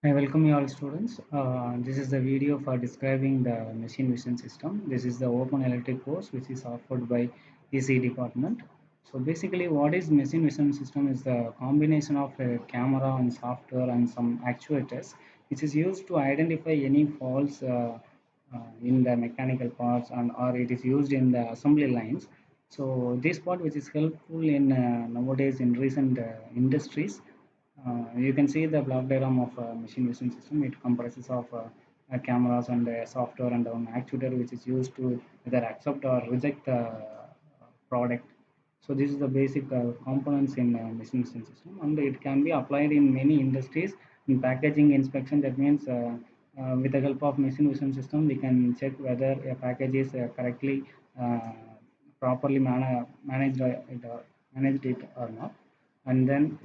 I welcome you all students. This is the video for describing the machine vision system. This is the open electric course which is offered by EC department. So basically what is machine vision system is the combination of a camera and software and some actuators which is used to identify any faults in the mechanical parts and or it is used in the assembly lines. So this part which is helpful in nowadays in recent industries. You can see the block diagram of a machine vision system. It comprises of cameras and software and an actuator which is used to either accept or reject the product. So this is the basic components in machine vision system, and it can be applied in many industries. In packaging inspection, that means with the help of machine vision system, we can check whether a package is correctly uh, properly managed it or not, and then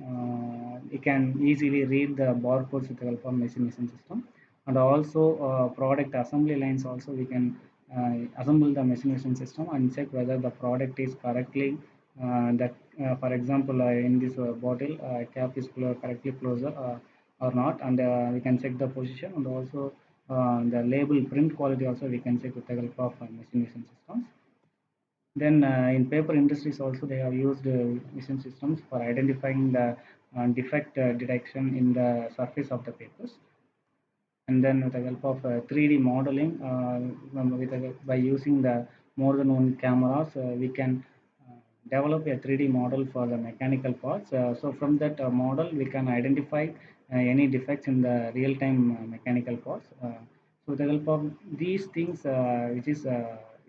you can easily read the barcodes with the help of machine vision system. And also product assembly lines also we can assemble the machine vision system and check whether the product is correctly that for example in this bottle cap is correctly closed or not, and we can check the position, and also the label print quality also we can check with the help of machine vision systems. Then in paper industries also they have used vision systems for identifying the defect detection in the surface of the papers. And then with the help of 3D modeling, by using the more than one cameras, we can develop a 3D model for the mechanical parts. So from that model, we can identify any defects in the real-time mechanical parts. So with the help of these things, which is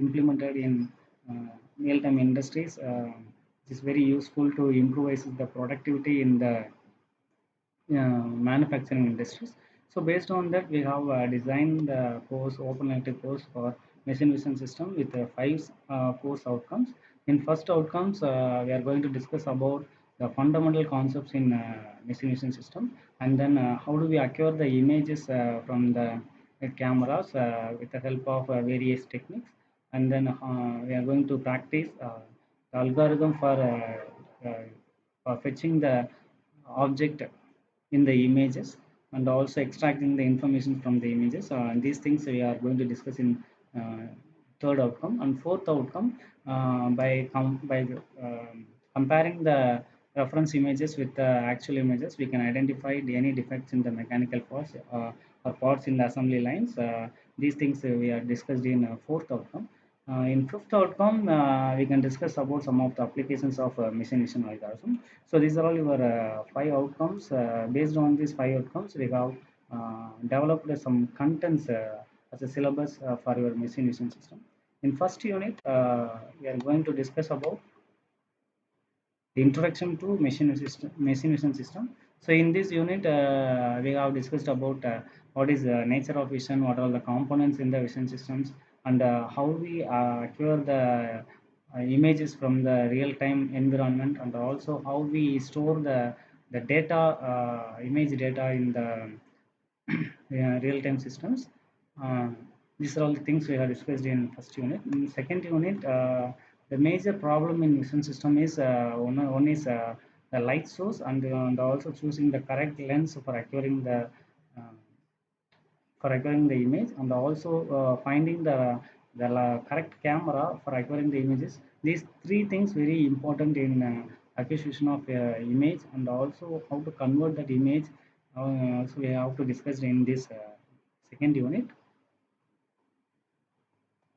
implemented in real-time industries, it is very useful to improve the productivity in the manufacturing industries. So based on that, we have designed the course, open electric course for machine vision system with five course outcomes. In first outcomes, we are going to discuss about the fundamental concepts in machine vision system, and then how do we acquire the images from the cameras with the help of various techniques, and then we are going to practice the algorithm for fetching the object in the images and also extracting the information from the images. And these things we are going to discuss in third outcome. And fourth outcome, by comparing the reference images with the actual images, we can identify any defects in the mechanical parts or parts in the assembly lines. These things we are discussed in fourth outcome. In fifth outcome, we can discuss about some of the applications of machine vision algorithm. So these are all your five outcomes. Based on these five outcomes, we have developed some contents as a syllabus for your machine vision system. In first unit, we are going to discuss about the introduction to machine vision system. So in this unit, we have discussed about what is the nature of vision, what are the components in the vision systems, and how we acquire the images from the real-time environment, and also how we store the data, image data in the real-time systems. Uh, these are all the things we have discussed in first unit. In second unit, the major problem in vision system is one is the light source, and also choosing the correct lens uh, for acquiring the image, and also finding the correct camera for acquiring the images. These three things very important in acquisition of image, and also how to convert that image. So we have to discuss in this second unit.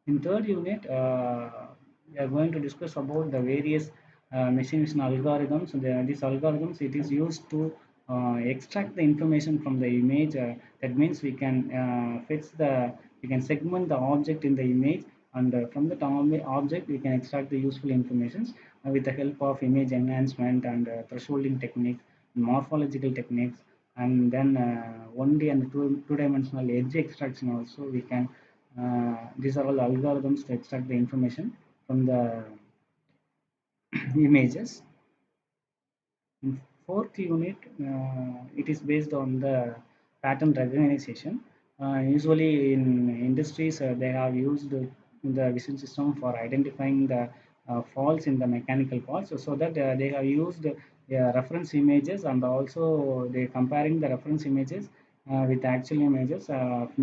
In third unit, we are going to discuss about the various machine vision algorithms. These algorithms, it is used to extract the information from the image. That means we can segment the object in the image, and from the object we can extract the useful informations with the help of image enhancement and thresholding techniques, morphological techniques, and then 1D and two-dimensional edge extraction also we can. These are all algorithms to extract the information from the images. In fourth unit, it is based on the pattern recognition. Usually in industries, they have used the vision system for identifying the faults in the mechanical parts, so that they have used reference images, and also they comparing the reference images with actual images.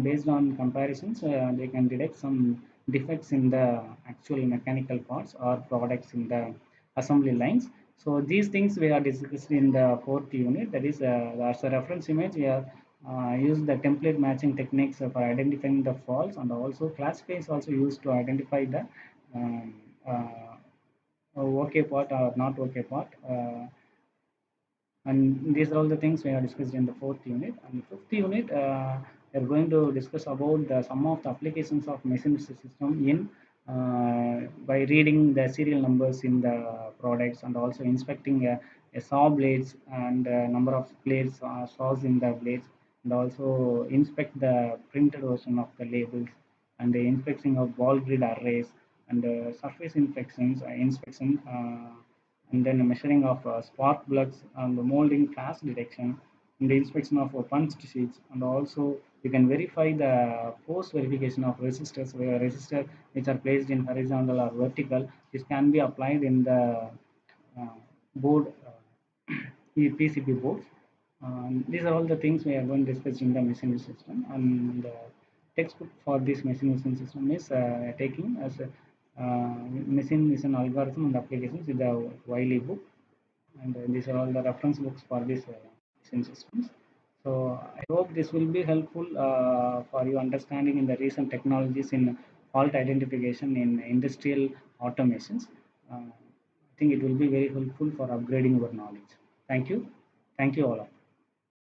Based on comparisons, they can detect some defects in the actual mechanical parts or products in the assembly lines. So these things we are discussed in the fourth unit. That is, as a reference image, we are use the template matching techniques for identifying the faults, and also classify is also used to identify the um, okay part or not okay part. And these are all the things we have discussed in the fourth unit. And fifth unit, we are going to discuss about some of the applications of machine system in by reading the serial numbers in the products, and also inspecting a saw blades and number of blades, saws in the blades, and also inspect the printed version of the labels, and the inspection of ball grid arrays, and surface inspection, and then measuring of spark plugs and the molding flash detection, and the inspection of punched sheets, and also you can verify the post verification of resistors, where resistor which are placed in horizontal or vertical. This can be applied in the uh, board, PCB boards. These are all the things we are going to discuss in the machinery system. And the textbook for this machinery system is taking as a machine vision algorithm and applications with the Wiley book. And these are all the reference books for this machine systems. So I hope this will be helpful for you understanding in the recent technologies in fault identification in industrial automations. I think it will be very helpful for upgrading your knowledge. Thank you. Thank you all.